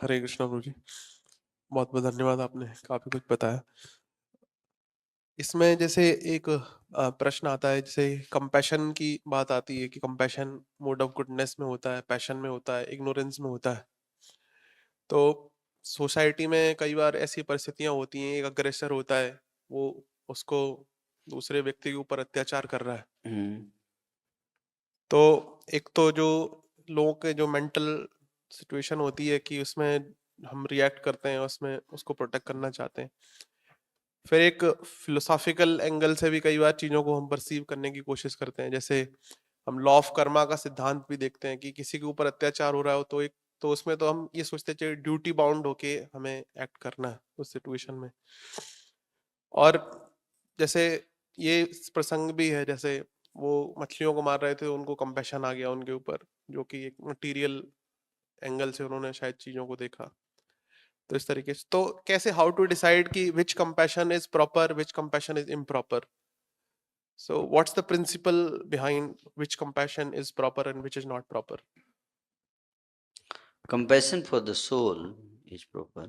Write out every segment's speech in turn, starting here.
हरे कृष्णा गुरु जी। बहुत बहुत धन्यवाद, आपने काफी कुछ बताया। इसमें जैसे एक प्रश्न आता है, जैसे कंपैशन की बात आती है कि कंपैशन मोड ऑफ गुडनेस में होता है, पैशन में होता है, इग्नोरेंस में होता है। तो सोसाइटी में कई बार ऐसी परिस्थितियां होती हैं, एक अग्रेसर होता है, वो उसको दूसरे व्यक्ति के ऊपर अत्याचार कर रहा है। तो एक तो जो लोगों के जो मेंटल सिचुएशन होती है कि उसमें हम रिएक्ट करते हैं, उसमें उसको प्रोटेक्ट करना चाहते हैं। फिर एक फिलोसॉफिकल एंगल से भी कई बार चीजों को हम परसीव करने की कोशिश करते हैं। जैसे हम लॉ ऑफ कर्मा का सिद्धांत भी देखते हैं कि किसी के ऊपर अत्याचार हो रहा हो तो एक तो उसमें तो हम ये सोचते हैं ड्यूटी बाउंड होके हमें एक्ट करना है उस सिचुएशन में। और जैसे ये प्रसंग भी है, जैसे वो मछलियों को मार रहे थे, उनको कंपैशन आ गया उनके ऊपर, जो कि एक मटेरियल एंगल से उन्होंने शायद चीजों को देखा। तो इस तरीके से तो कैसे, हाउ टू डिसाइड कि which compassion is proper, which compassion is improper? So what's the principle behind which compassion is proper and which is not proper? Compassion for the soul is proper.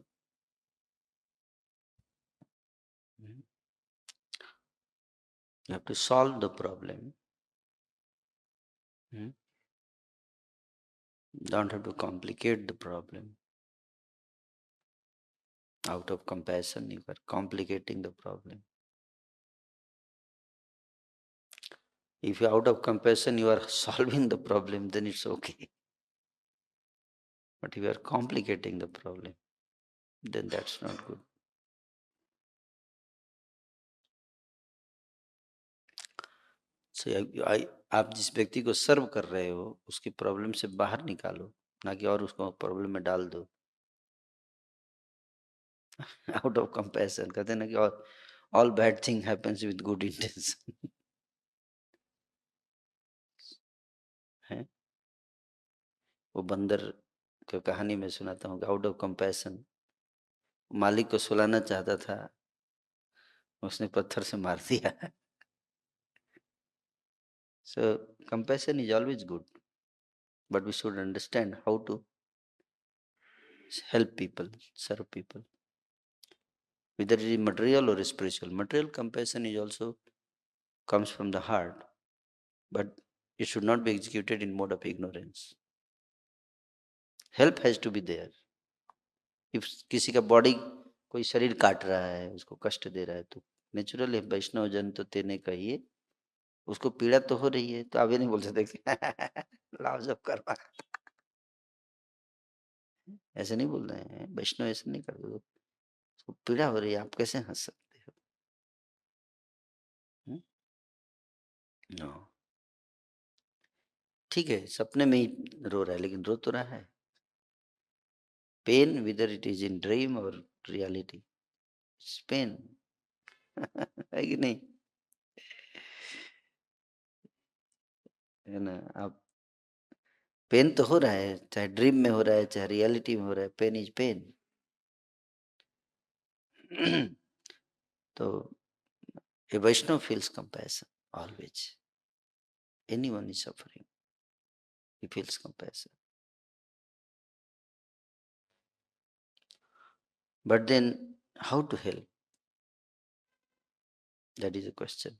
You have to solve the problem. Don't have to complicate the problem. Out of compassion, you are complicating the problem. If you out of compassion, you are solving the problem, then it's okay. But if you are complicating the problem, then that's not good. So आप जिस व्यक्ति को सर्व कर रहे हो उसकी problem से बाहर निकालो, ना कि और उसको प्रॉब्लम में डाल दो। आउट ऑफ कंपैशन कहते हैं ना कि all bad thing happens with good intention. है वो बंदर की कहानी में सुनाता हूँ, आउट ऑफ कंपैशन मालिक को सुलाना चाहता था, उसने पत्थर से मार दिया। So compassion is always good, but we should understand how to help people, serve people, whether it is material or spiritual. Material compassion is also comes from the heart, but it should not be executed in mode of ignorance. Help has to be there. If किसी का body कोई शरीर काट रहा है, उसको कष्ट दे रहा है, तो नेचुरल है, वैष्णव जन तो तेने कहिए, उसको पीड़ा तो हो रही है, तो आप ये नहीं बोल सकते लाओ जब करवा। ऐसे नहीं बोल रहे हैं, वैष्णव ऐसे नहीं करते, उसको पीड़ा हो रही है, आप कैसे हंस सकते हो? नो, ठीक है, सपने में ही रो रहा है, लेकिन रो तो रहा है। Pain whether it is in dream और रियलिटी, इट्स पेन। है कि नहीं? है ना? आप पेन तो हो रहा है, चाहे ड्रीम में हो रहा है, चाहे रियलिटी में हो रहा है, पेन इज पेन। तो a Vaishnav feels compassion always. Anyone is suffering, he feels compassion. But then, how to help? That is a question.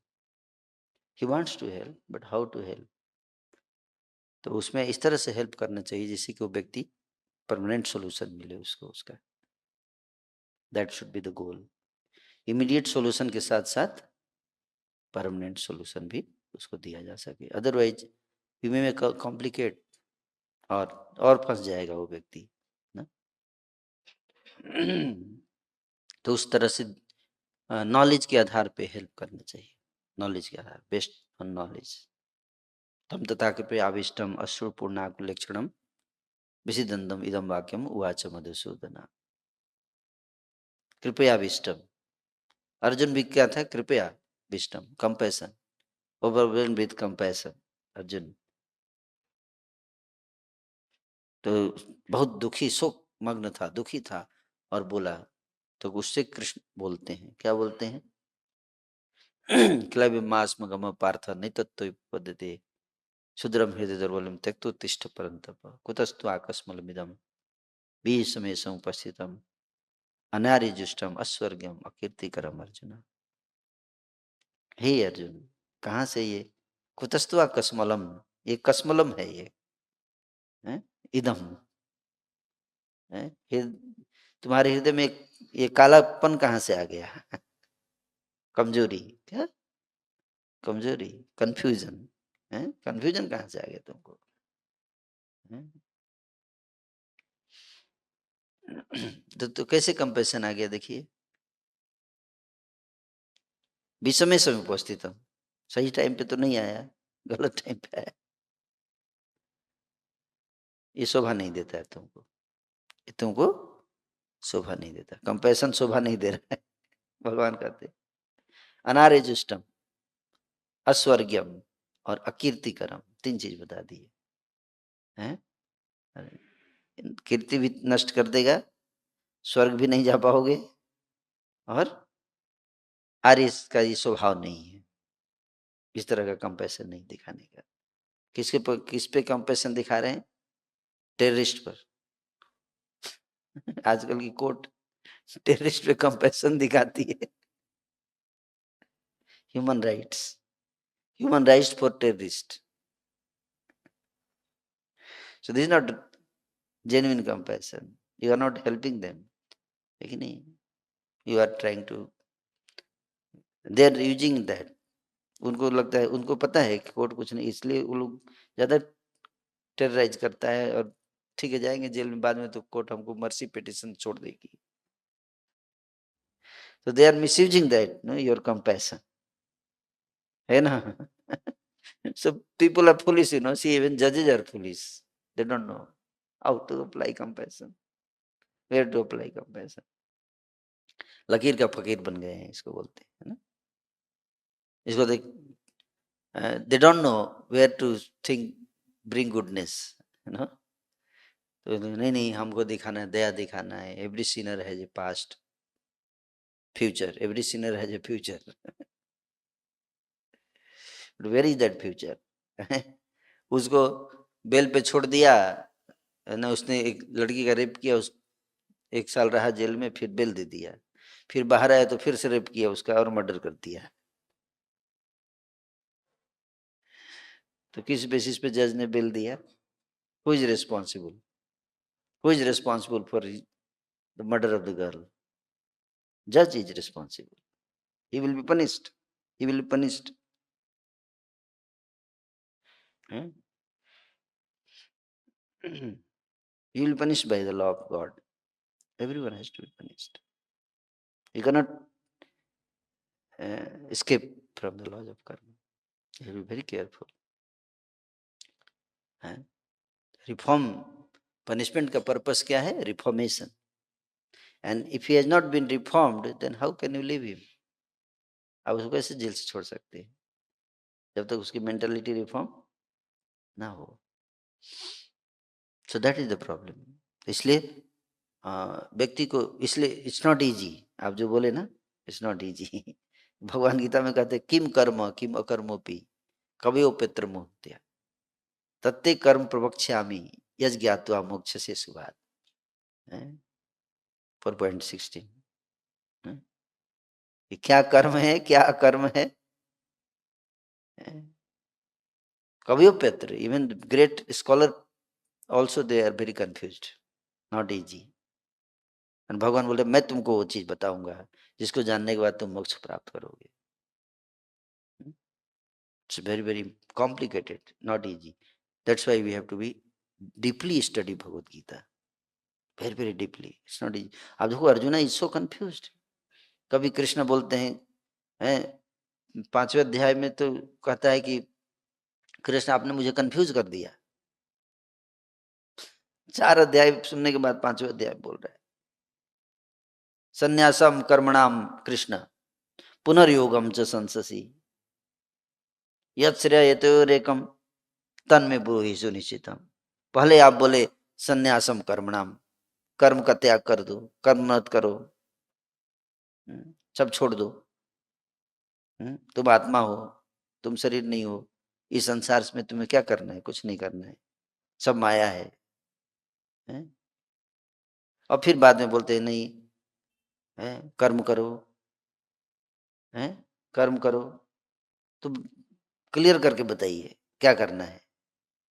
He wants to help, but how to help? तो उसमें इस तरह से help करना चाहिए जिससे कि वो व्यक्ति परमानेंट सोल्यूशन मिले उसको, उसका। That should be the goal. Immediate solution के साथ साथ परमानेंट सोल्यूशन भी उसको दिया जा सके, अदरवाइज बीमे में कॉम्प्लिकेट और फंस जाएगा वो व्यक्ति ना। तो उस तरह से नॉलेज के आधार पे हेल्प करना चाहिए, नॉलेज के आधार, बेस्ड ऑन नॉलेज। तम तथा कृपया आविष्टम अश्रुपूर्णाकुलेक्षणम विसिदंतम इदम वाक्यम उवाच मधुसूदना। कृपया विष्टम, अर्जुन भी क्या था? कृपया विष्टम, compassion, overwhelm with compassion. Arjun तो बहुत दुखी, शोक मग्न था, दुखी था और बोला, तो उससे कृष्ण बोलते हैं, क्या बोलते हैं? क्लैबिमास्मगम पार्थ नैतत्त्व पद्यते क्षुद्रम हृदय दुर्बलम त्यक्तोत्तिष्ठ परन्तप कुतस्तु आकस्मलमिदम्। भीषमे समुपस्थितम अनार्यजुष्टम अस्वर्ग्यम अकीर्तिकरम अर्जुन। हे अर्जुन, कहाँ से ये? कुतस्त्वा कस्मलम, ये कस्मलम है ये, है? इदम है? तुम्हारे हृदय में ये कालापन कहाँ से आ गया? कमजोरी, क्या कमजोरी? कंफ्यूजन है? कंफ्यूजन कहाँ से आ गया तुमको? है? तो कैसे कंपेशन आ गया? देखिए, विषमे समय उपस्थित, सही टाइम पे तो नहीं आया, गलत टाइम पे आया। ये शोभा नहीं देता है तुमको, ये तुमको शोभा नहीं देता, कंपैशन शोभा नहीं दे रहा है। भगवान कहते अनार्यजुष्टम, अस्वर्ग्यम और अकीर्तिकरम, तीन चीज बता दिए हैं। कीर्ति भी नष्ट कर देगा, स्वर्ग भी नहीं जा पाओगे, और आर्य का ये स्वभाव नहीं है इस तरह का कंपैशन नहीं दिखाने का। किस पे कंपैशन दिखा रहे हैं? टेररिस्ट पर। आजकल की कोर्ट टेररिस्ट पे कंपैशन दिखाती है। Human rights for terrorist. So this is not genuine compassion, you are not helping them, है कि नहीं? You are trying to, they are using that. उनको लगता है, उनको पता है कि कोर्ट कुछ नहीं, इसलिए वो लोग ज्यादा टेरराइज करता है, और ठीक है जाएंगे जेल में, बाद में तो कोर्ट हमको मर्सी पिटिशन छोड़ देगी। तो they are misusing that, no, your compassion, है ना? So people are foolish, see, even judges are foolish. They don't know how to apply compassion, where to apply compassion. लकीर का फकीर बन गए हैं, इसको बोलते हैं, है ना? इसको देख, they don't know where to think, bring goodness, है ना? तो नहीं, हमको दिखाना है, दया दिखाना है। Every sinner has a past, future, every sinner has a future. Where is that future? उसको बेल पे छोड़ दिया ना, उसने एक लड़की का रेप किया, उस 1 साल रहा जेल में, फिर बेल दे दिया, फिर बाहर आया तो फिर से रेप किया उसका और मर्डर कर दिया। तो किस बेसिस पे जज ने बेल दिया? Who is responsible? Who is responsible for the murder of the girl? जज is responsible, he will be punished, he will be punished. Hmm? He will be punished by the law of God. Everyone has to be punished. You cannot escape from the laws of karma. You have to be very careful. Reform, punishment का purpose क्या है? Reformation. And if he has not been reformed, then how can you leave him? आप उसको कैसे jail से छोड़ सकते हैं जब तक उसकी मेंटालिटी रिफॉर्म ना हो? So that is the problem. इसलिए व्यक्ति को, इसलिए इट्स नॉट इजी, आप जो बोले ना, इट्स नॉट इजी। भगवान गीता में कहते किम कर्म किम अकर्मोपि कवयोपेत्र मोहत्या तत्ते कर्म प्रवक्ष्यामि यज ज्ञात्वा मोक्ष से सुभात। 4.16। क्या कर्म है, क्या अकर्म है? कवयोपेत्र, even great scholar also they are very confused, not easy. और भगवान बोले मैं तुमको वो चीज बताऊंगा जिसको जानने के बाद तुम मोक्ष प्राप्त करोगे। It's very very complicated, not easy. That's why we have to be deeply study Bhagavad Gita, very very deeply. It's not easy. आप देखो अर्जुन is so confused. कभी कृष्ण बोलते हैं 5वें अध्याय में तो कहता है कि कृष्ण आपने मुझे कंफ्यूज कर दिया। 4 अध्याय सुनने के बाद 5वें अध्याय बोल रहा है संन्यासम कर्मणाम कृष्ण पुनर्योगम च संससी यत् श्रेयतोरेकम तन्मे ब्रूहि सुनिश्चितम। पहले आप बोले संन्यासम कर्मणाम, कर्म का त्याग कर दो, कर्म मत करो, सब छोड़ दो, तुम आत्मा हो, तुम शरीर नहीं हो, इस संसार में तुम्हें क्या करना है? कुछ नहीं करना है, सब माया है। और फिर बाद में बोलते हैं नहीं है, कर्म करो, है कर्म करो। तो क्लियर करके बताइए क्या करना है,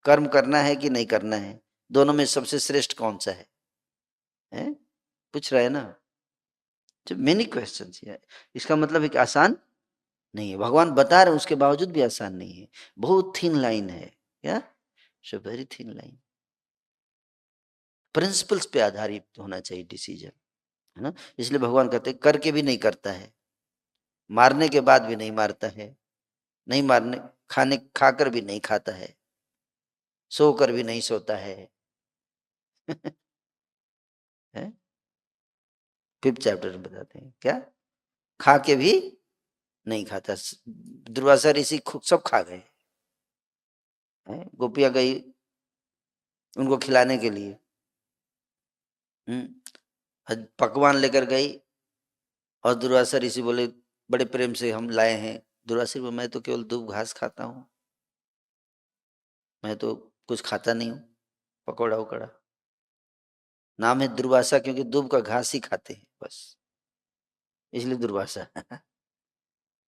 कर्म करना है कि नहीं करना है, दोनों में सबसे श्रेष्ठ कौन सा है? पूछ रहा है ना। तो मेनी क्वेश्चंस है, इसका मतलब है कि आसान नहीं है, भगवान बता रहे उसके बावजूद भी आसान नहीं है, बहुत थिन लाइन है, या so very thin line. Principles पे आधारित होना चाहिए डिसीजन, है ना। इसलिए भगवान कहते हैं करके भी नहीं करता है, मारने के बाद भी नहीं मारता है, नहीं मारने खाने खाकर भी नहीं खाता है, सोकर भी नहीं सोता है। है? 5th चैप्टर में बताते हैं क्या, खा के भी नहीं खाता। दुर्वासा ऋषि सब खा गए, गोपियां गई उनको खिलाने के लिए, पकवान लेकर गई, और दुर्वासा ऋषि बोले बड़े प्रेम से हम लाए हैं। दुर्वासा बोले मैं तो केवल दूब घास खाता हूँ, मैं तो कुछ खाता नहीं हूँ, पकौड़ा उकड़ा। नाम है दुर्वासा क्योंकि दूब का घास ही खाते हैं बस, इसलिए दुर्वासा।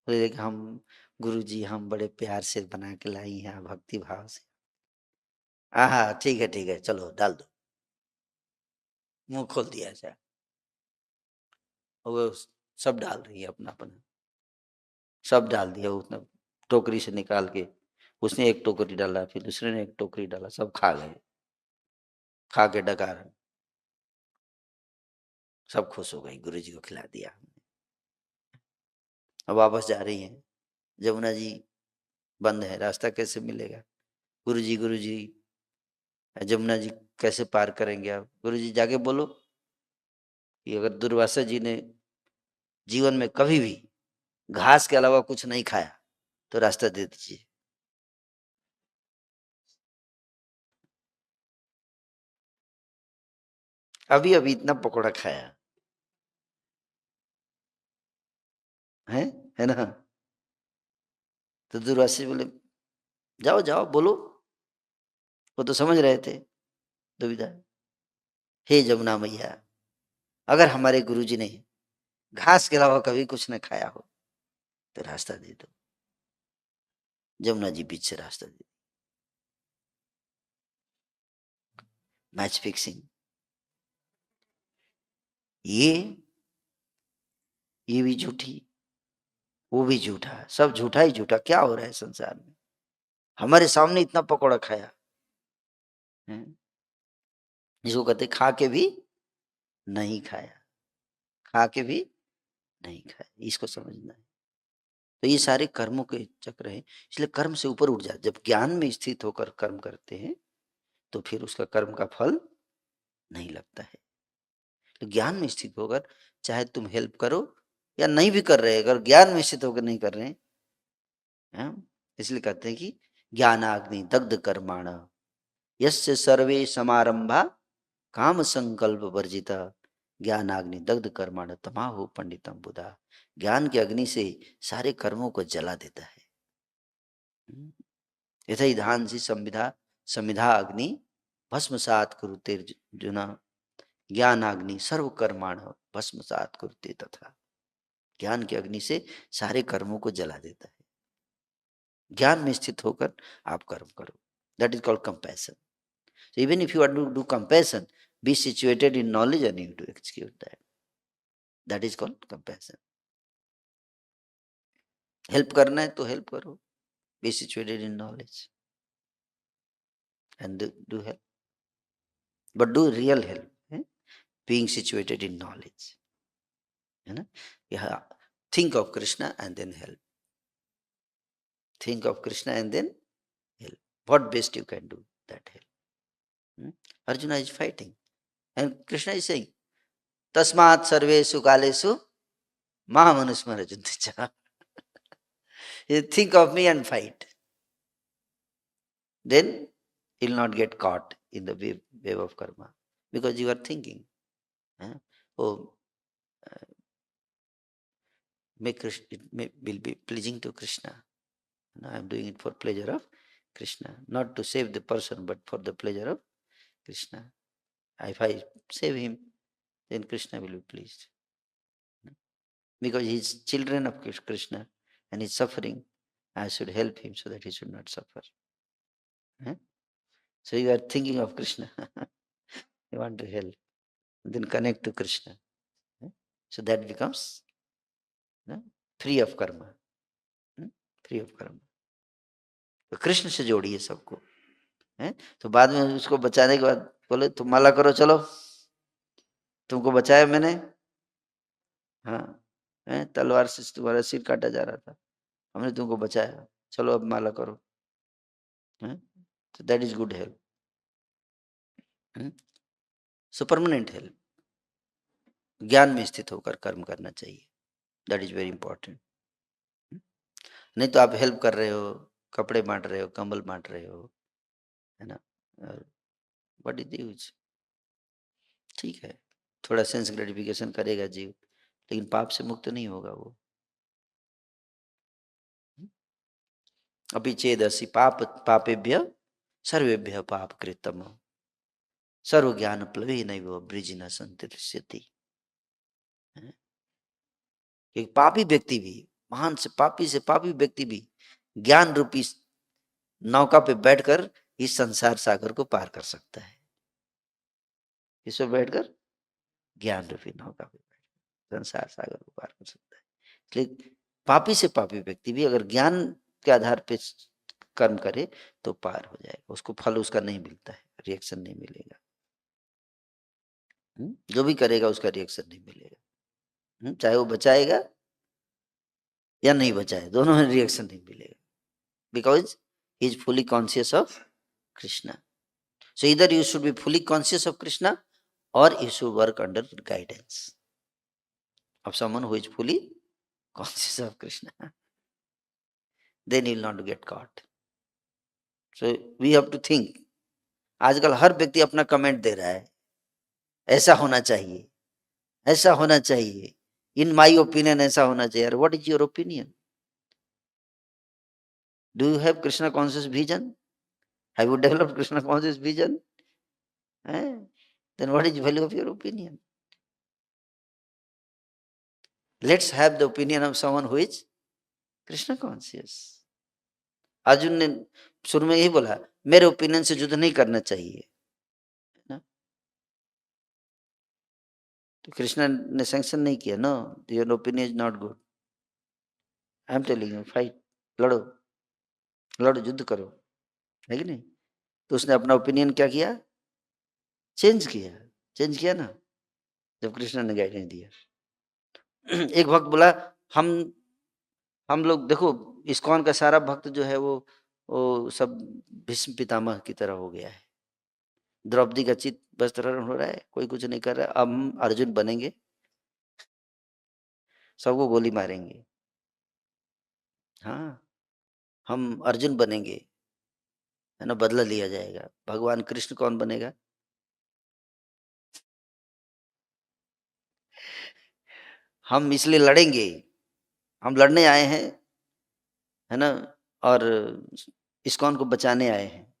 बोले कि हम गुरु जी हम बड़े प्यार से बना के लाई हैं भक्ति भाव से। हाँ ठीक है चलो डाल दो, मुंह खोल दिया जाए, वो सब डाल रही है अपना अपना, सब डाल दिया उसने टोकरी से निकाल के। उसने एक टोकरी डाला, फिर दूसरे ने एक टोकरी डाला, सब खा गए, खा के डकार सब खुश हो गई, गुरु जी को खिला दिया। अब वापस जा रही हैं, जमुना जी बंद है, रास्ता कैसे मिलेगा? गुरु जी जमुना जी कैसे पार करेंगे आप? गुरु जी जाके बोलो कि अगर दुर्वासा जी ने जीवन में कभी भी घास के अलावा कुछ नहीं खाया तो रास्ता दे दीजिए। अभी अभी इतना पकौड़ा खाया है ना। तो दुर्वासा बोले जाओ जाओ बोलो, वो तो समझ रहे थे दुविधा। हे जमुना मैया, अगर हमारे गुरुजी ने घास के अलावा कभी कुछ न खाया हो तो रास्ता दे दो। जमुना जी बीच से रास्ता दे, मैच फिक्सिंग। ये भी झूठी, वो भी झूठा, सब झूठा ही झूठा। क्या हो रहा है संसार में? हमारे सामने इतना पकौड़ा खाया है, जिसको कहते खा के भी नहीं खाया, खा के भी नहीं खाया, इसको समझना है। तो ये सारे कर्मों के चक्र है, इसलिए कर्म से ऊपर उठ जाए। जब ज्ञान में स्थित होकर कर्म करते हैं तो फिर उसका कर्म का फल नहीं लगता है। तो ज्ञान में स्थित होकर चाहे तुम हेल्प करो या नहीं भी कर रहे, अगर ज्ञान में स्थित होकर नहीं कर रहे हैं, इसलिए कहते हैं कि ज्ञानाग्नि दग्ध कर्माण यस्य सर्वे समारंभा काम संकल्प वर्जिता ज्ञानाग्नि दग्ध कर्माण तमाहु पंडितम बुधा। ज्ञान की अग्नि से सारे कर्मों को जला देता है। यथा धान सी संविधा संविधा अग्नि भस्मसात कुरुते अर्जुना ज्ञानाग्नि सर्व कर्माण भस्मसात कुरुते तथा। ज्ञान की अग्नि से सारे कर्मों को जला देता है। ज्ञान में स्थित होकर आप कर्म करो, that is called compassion. So even if you want to do compassion, be situated in knowledge and you to execute that. That is called compassion. Help करना है तो help करो, be situated in knowledge and do help, but do real help, being situated in knowledge, है ना। Yeah, think of Krishna and then help. Think of Krishna and then help. What best you can do, that help. Arjuna is fighting and Krishna is saying, Tasmat sarvesu kalesu mahamanusmara junticha. You think of me and fight. Then you'll not get caught in the wave of karma because you are thinking, oh, it will be pleasing to Krishna. No, I am doing it for pleasure of Krishna, not to save the person, but for the pleasure of Krishna. If I save him, then Krishna will be pleased. Because he is children of Krishna and he's suffering, I should help him so that he should not suffer. So you are thinking of Krishna. You want to help. Then connect to Krishna. So that becomes free of karma. Free of karma. तो कृष्ण से जोड़िए सबको. तो बाद में उसको बचाने के बाद बोले तुम माला करो, चलो तुमको बचाया मैंने. हाँ, तलवार से तुम्हारा सिर काटा जा रहा था, हमने तुमको बचाया, चलो अब माला करो. तो that is good help. So permanent help. ज्ञान में स्थित होकर कर्म करना चाहिए. That is very important. नहीं तो आप हेल्प कर रहे हो, कपड़े बांट रहे हो, कंबल बांट रहे हो, है ना, व्हाट इज यूज. ठीक है, थोड़ा सेंस ग्रेटिफिकेशन करेगा जीव, लेकिन पाप से मुक्त नहीं होगा वो. अभी चेदसि पाप पापेभ्य सर्वेभ्य पाप कृतम सर्व ज्ञान प्लवे नैव ब्रिजिन संतृष्यति. एक पापी व्यक्ति भी, महान से पापी व्यक्ति भी ज्ञान रूपी नौका पे बैठकर इस संसार सागर को पार कर सकता है. इस पर बैठकर ज्ञान रूपी नौका पे बैठकर संसार सागर को पार कर सकता है. इसलिए पापी से पापी व्यक्ति भी अगर ज्ञान के आधार पे कर्म करे तो पार हो जाएगा. उसको फल उसका नहीं मिलता है, रिएक्शन नहीं मिलेगा. जो भी करेगा उसका रिएक्शन नहीं मिलेगा. चाहे वो बचाएगा या नहीं बचाए, दोनों में रिएक्शन नहीं मिलेगा. Because he is fully conscious of Krishna. So either you should be fully conscious of Krishna or you should work under guidance of someone who is fully conscious of Krishna. Then you will not get caught. So we have to think. आजकल हर व्यक्ति अपना comment दे रहा है, ऐसा होना चाहिए, ऐसा होना चाहिए, इन माई ओपिनियन ऐसा होना चाहिए. What is your opinion? Do you have Krishna conscious vision? Have you developed Krishna conscious vision? Then what is the value of your opinion? Let's have the opinion of someone who is Krishna conscious. Arjun ने शुरू में यही बोला, मेरे opinion से युद्ध नहीं करना चाहिए ना. तो कृष्ण ने सैंक्शन नहीं किया. No, your opinion is not good. I am telling you, fight, लड़ो, युद्ध करो, है कि नहीं. तो उसने अपना ओपिनियन क्या किया, चेंज किया ना, जब कृष्ण ने गाइडेंस दिया. एक भक्त बोला, हम लोग देखो इस्कॉन का सारा भक्त जो है वो सब भीष्म पितामह की तरह हो गया है. द्रौपदी का चित वस्त्रहरण हो रहा है, कोई कुछ नहीं कर रहा है. अब हम अर्जुन बनेंगे, सबको गोली मारेंगे. हाँ, हम अर्जुन बनेंगे, है ना, बदला लिया जाएगा. भगवान कृष्ण कौन बनेगा? हम इसलिए लड़ेंगे, हम लड़ने आए हैं, है ना, और इस्कॉन को बचाने आए हैं,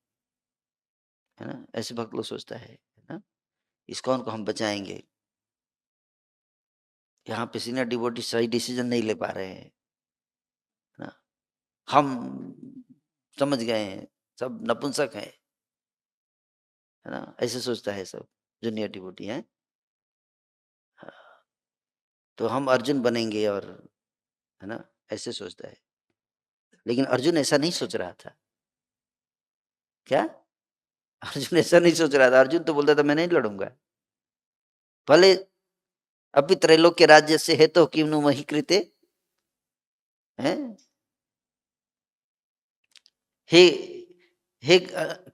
है ना. ऐसे भक्त लोग सोचता है ना, इस्कॉन को हम बचाएंगे. यहाँ पे सीनियर डिवोटी सही डिसीजन नहीं ले पा रहे हैं ना, हम समझ गए हैं, सब नपुंसक है ना. ऐसे सोचता है सब जूनियर डिवोटी हैं. तो हम अर्जुन बनेंगे और, है ना, ऐसे सोचता है. लेकिन अर्जुन ऐसा नहीं सोच रहा था. क्या अर्जुन ऐसा नहीं सोच रहा था. अर्जुन तो बोलता था मैं नहीं लड़ूंगा, भले अभी त्रैलोक के राज्य से है तो किम नु मही कृते, हैं, हे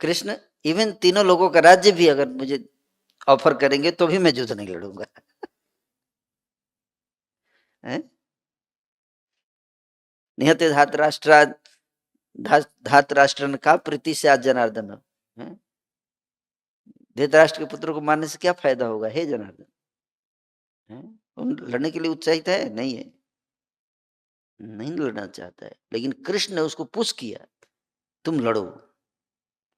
कृष्ण, इवन तीनों लोगों का राज्य भी अगर मुझे ऑफर करेंगे तो भी मैं युद्ध नहीं लड़ूंगा. निहते धातराष्ट्र का प्रीति से आज जनार्दन. धृतराष्ट्र के पुत्र को मारने से क्या फायदा होगा हे जनार्दन. उन लड़ने के लिए उत्साहित है नहीं है, नहीं लड़ना चाहता है. लेकिन कृष्ण ने उसको पुश किया, तुम लड़ो.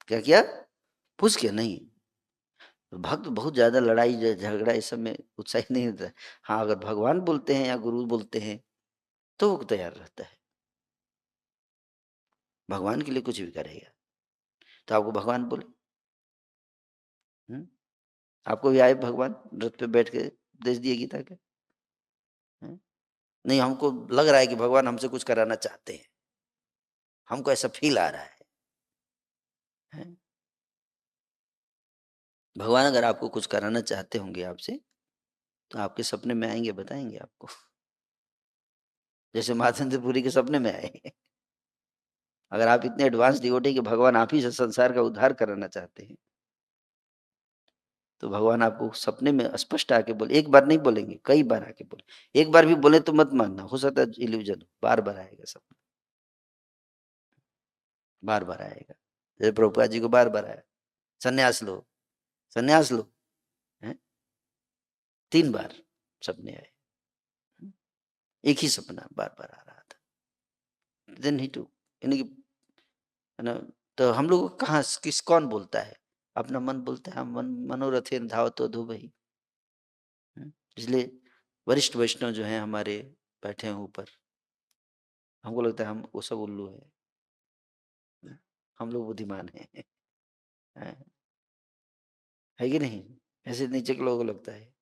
क्या किया? पुश किया. नहीं, भक्त बहुत ज्यादा लड़ाई झगड़ा इस सब में उत्साहित नहीं होता है। हाँ, अगर भगवान बोलते हैं या गुरु बोलते हैं तो वो तैयार रहता है, भगवान के लिए कुछ भी करेगा। तो आपको भगवान बोले, आपको भी आए भगवान रथ पे बैठ के उपदेश दिए गीता के? नहीं, हमको लग रहा है कि भगवान हमसे कुछ कराना चाहते हैं, हमको ऐसा फील आ रहा है? भगवान अगर आपको कुछ कराना चाहते होंगे आपसे, तो आपके सपने में आएंगे, बताएंगे आपको, जैसे माधवेंद्रपुरी के सपने में आए। अगर आप इतने एडवांस डिवोटी कि भगवान आप ही से संसार का उद्धार कराना चाहते हैं, तो भगवान आपको सपने में स्पष्ट आके बोले, एक बार नहीं बोलेंगे, कई बार आके बोले। एक बार भी बोले तो मत मानना, हो सकता है इल्यूजन, बार बार आएगा सपना, बार बार आएगा। जैसे प्रभुपाद जी को बार बार आया, सन्यास लो, सन्यास लो, है? 3 बार सपने आए, एक ही सपना बार बार आ रहा था। देन ही टू, यानी कि, है ना? तो हम लोग कहाँ, किस कौन बोलता है? अपना मन बोलता है, मन मनोरथे धावतो धुबही। इसलिए वरिष्ठ वैष्णव जो हैं हमारे बैठे हैं ऊपर, हमको लगता है हम वो सब उल्लू है, हम लोग बुद्धिमान हैं, है कि नहीं? ऐसे नीचे के लोगों को लगता है।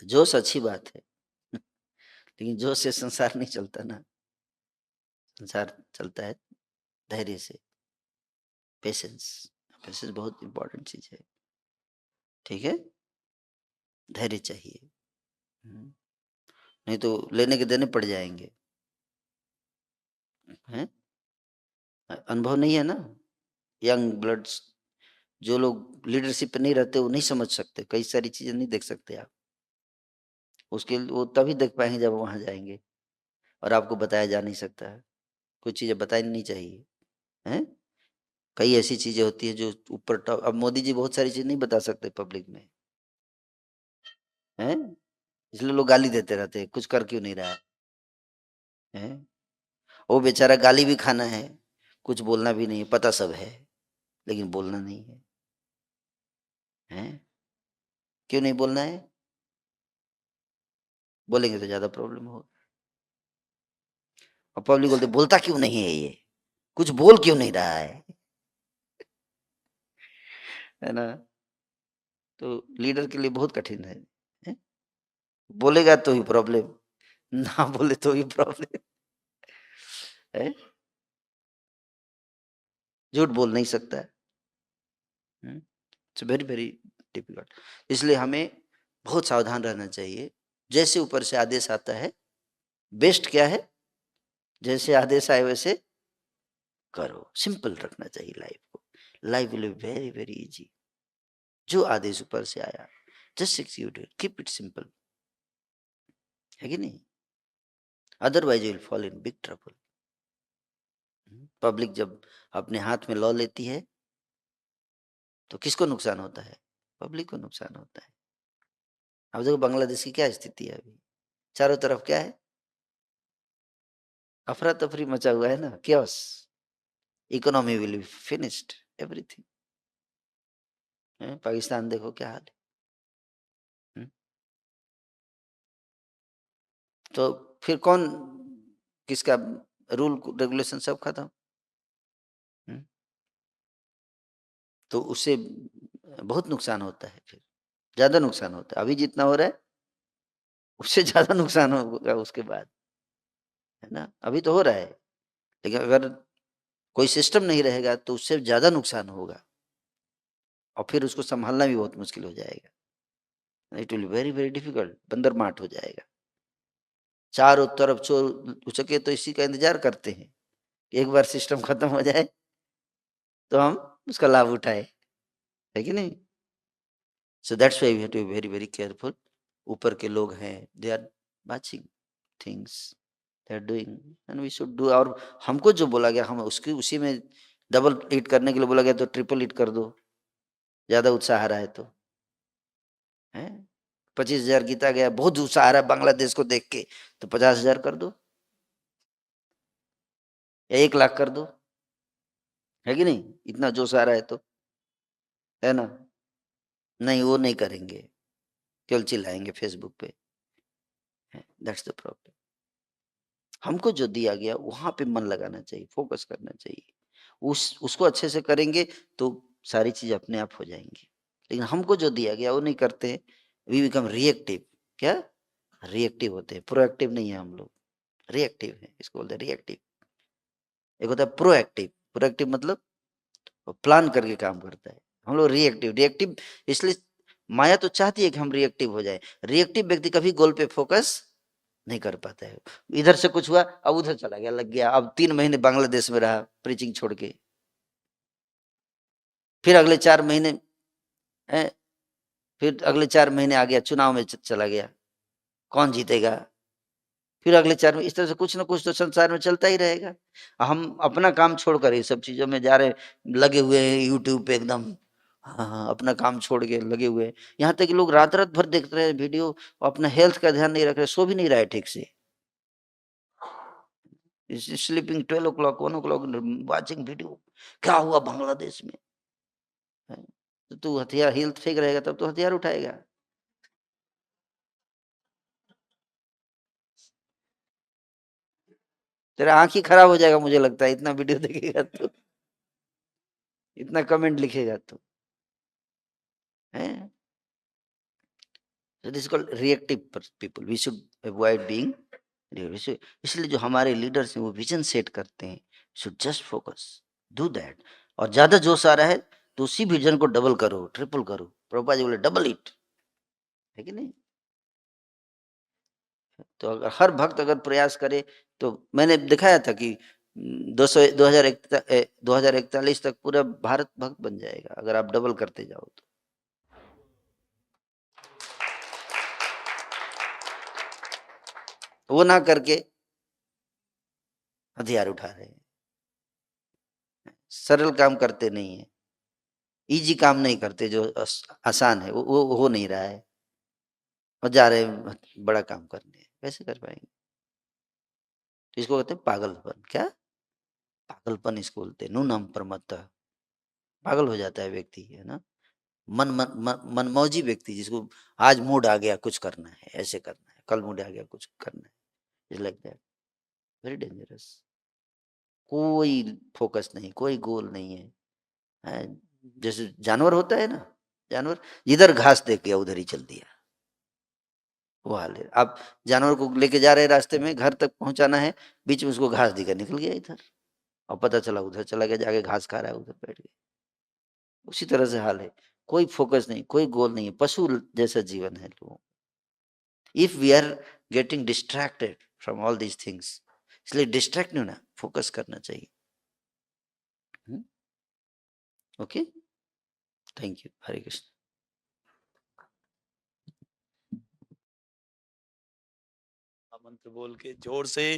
जोश अच्छी बात है, लेकिन जोश से संसार नहीं चलता ना, संसार चलता है धैर्य से, पेशेंस। पेशेंस बहुत इंपॉर्टेंट चीज है, ठीक है? धैर्य चाहिए, नहीं तो लेने के देने पड़ जाएंगे, हैं? अनुभव नहीं है ना, यंग ब्लड्स, जो लोग लीडरशिप पे नहीं रहते वो नहीं समझ सकते, कई सारी चीजें नहीं देख सकते आप, उसके वो तभी देख पाएंगे जब वहां जाएंगे, और आपको बताया जा नहीं सकता है, कुछ चीजें बतानी नहीं चाहिए, हैं? कई ऐसी चीजें होती है जो ऊपर टॉप, अब मोदी जी बहुत सारी चीज नहीं बता सकते पब्लिक में, हैं? इसलिए लोग गाली देते रहते हैं, कुछ कर क्यों नहीं रहा है, हैं? वो बेचारा गाली भी खाना है, कुछ बोलना भी नहीं है, पता सब है लेकिन बोलना नहीं है, हैं? क्यों नहीं बोलना है? बोलेंगे तो ज्यादा प्रॉब्लम होगा, और पब्लिक बोलते बोलता क्यों नहीं है ये, कुछ बोल क्यों नहीं रहा है ना? तो लीडर के लिए बहुत कठिन है? बोलेगा तो ही प्रॉब्लम, ना बोले तो ही प्रॉब्लम है, झूठ बोल नहीं सकता है, इट्स वेरी वेरी डिफिकल्ट। इसलिए हमें बहुत सावधान रहना चाहिए, जैसे ऊपर से आदेश आता है, बेस्ट क्या है, जैसे आदेश आए वैसे करो, सिंपल रखना चाहिए लाइफ को, life will be very very easy. जो आदेश ऊपर से आया, just execute it, keep it simple, है कि नहीं? Otherwise you will fall in big trouble. Public जब अपने हाथ में लॉ लेती है तो किसको नुकसान होता है? पब्लिक को नुकसान होता है। अब देखो बांग्लादेश की क्या स्थिति है अभी, चारों तरफ क्या है, अफरा तफरी मचा हुआ है ना, chaos, economy will be finished, everything. Pakistan देखो क्या हाल है, तो फिर कौन, किसका रूल रेगुलेशन सब खत्म, तो उससे बहुत नुकसान होता है, फिर ज्यादा नुकसान होता है, अभी जितना हो रहा है उससे ज्यादा नुकसान होगा उसके बाद, है ना? अभी तो हो रहा है, लेकिन अगर कोई सिस्टम नहीं रहेगा तो उससे ज्यादा नुकसान होगा, और फिर उसको संभालना भी बहुत मुश्किल हो जाएगा, it will very very difficult, बंदर मार्ट हो जाएगा। चारों तरफ चोर उचके तो इसी का इंतजार करते हैं, एक बार सिस्टम खत्म हो जाए तो हम उसका लाभ उठाए, है कि नहीं? So that's why we have to be very very careful. ऊपर के लोग हैं, they are watching things they are doing, and we should do. और हमको जो बोला गया, हम उसकी उसी में डबल ईट करने के लिए बोला गया, तो ट्रिपल ईट कर दो, ज्यादा उत्साह आ रहा है तो, है? 25,000 गीता गया, बहुत उत्साह आ रहा है बांग्लादेश को देख के, तो 50,000 कर दो या 1 लाख कर दो, है कि नहीं? इतना जोश आ रहा है तो, है ना? नहीं, वो नहीं करेंगे, केवल चिल्लाएंगे फेसबुक पे। That's the problem. हमको जो दिया गया वहां पे मन लगाना चाहिए, फोकस करना चाहिए। उसको अच्छे से करेंगे तो सारी चीज अपने आप हो जाएंगी। लेकिन हमको जो दिया गया वो नहीं करते, वी बिकम रिएक्टिव। क्या? रिएक्टिव होते हैं, प्रोएक्टिव नहीं है हम लोग, रिएक्टिव है, इसको बोलते हैं रिएक्टिव। एक होता है प्रोएक्टिव। प्रोएक्टिव मतलब प्लान करके काम करता है। हम लोग रिएक्टिव। रिएक्टिव इसलिए माया तो चाहती है कि हम रिएक्टिव हो जाए। रिएक्टिव व्यक्ति कभी गोल पे फोकस नहीं कर पाता है। इधर से कुछ हुआ, अब उधर चला गया, लग गया, अब 3 महीने बांग्लादेश में रहा प्रीचिंग छोड़ के, फिर अगले 4 महीने है, फिर अगले 4 महीने आ गया, चुनाव में चला गया, कौन जीतेगा, फिर अगले 4 में, इस तरह से कुछ ना कुछ तो संसार में चलता ही रहेगा। हम अपना काम छोड़कर ये सब चीजों में जा रहे, लगे हुए हैं यूट्यूब पे एकदम। हाँ हाँ, अपना काम छोड़ के लगे हुए हैं। यहाँ तक कि लोग रात रात भर देख रहे हैं वीडियो, अपना हेल्थ का ध्यान नहीं रख रहे, सो भी नहीं रहा है ठीक से, sleeping 12 o'clock 1 o'clock watching video, क्या हुआ बांग्लादेश में, है? तो तू हथियार हेल्थ ठीक रहेगा तब तो हथियार उठाएगा। तेरा आंख ही खराब हो जाएगा मुझे लगता है, इतना वीडियो देखेगा तो, इतना कमेंट लिखेगा तो, है? So this is called reactive people. We should avoid being reactive. इसलिए जो हमारे लीडर्स हैं वो विजन सेट करते हैं, should just focus, do that. और ज्यादा जोश आ रहा है तो उसी विजन को डबल करो, ट्रिपल करो। प्रभुपाद जी बोले डबल इट, है कि नहीं? तो अगर हर भक्त अगर प्रयास करे, तो मैंने दिखाया था कि 2041 तक पूरा भारत भक्त बन जाएगा अगर आप डबल करते जाओ तो। वो ना करके हथियार उठा रहे हैं, सरल काम करते नहीं है, इजी काम नहीं करते, जो आसान है वो हो नहीं रहा है, और जा रहे हैं बड़ा काम करने, कैसे कर पाएंगे? तो इसको कहते हैं पागलपन। क्या? पागलपन इसको बोलते हैं, नूनम प्रमत्तः। पागल हो जाता है व्यक्ति, है ना? मनमौजी व्यक्ति, जिसको आज मूड आ गया कुछ करना है, ऐसे करना है, कल मूड आ गया कुछ करना है, is like that, very dangerous. कोई फोकस नहीं, कोई गोल नहीं है, है? जैसे जानवर होता है ना, जानवर जिधर घास देख गया उधर ही चल दिया, वो हाल है। आप जानवर को लेके जा रहे रास्ते में, घर तक पहुंचाना है, बीच में उसको घास दिखा, निकल गया इधर, और पता चला उधर चला गया, जाके घास खा रहा है, उधर बैठ गया। उसी तरह से हाल है, कोई फोकस नहीं, कोई गोल नहीं है, पशु जैसा जीवन है लोगों। If we are getting distracted from all these things, इसलिए डिस्ट्रैक्ट नहीं होना, फोकस करना चाहिए। Okay, thank you, Hare Krishna. मंत्र बोल के जोर से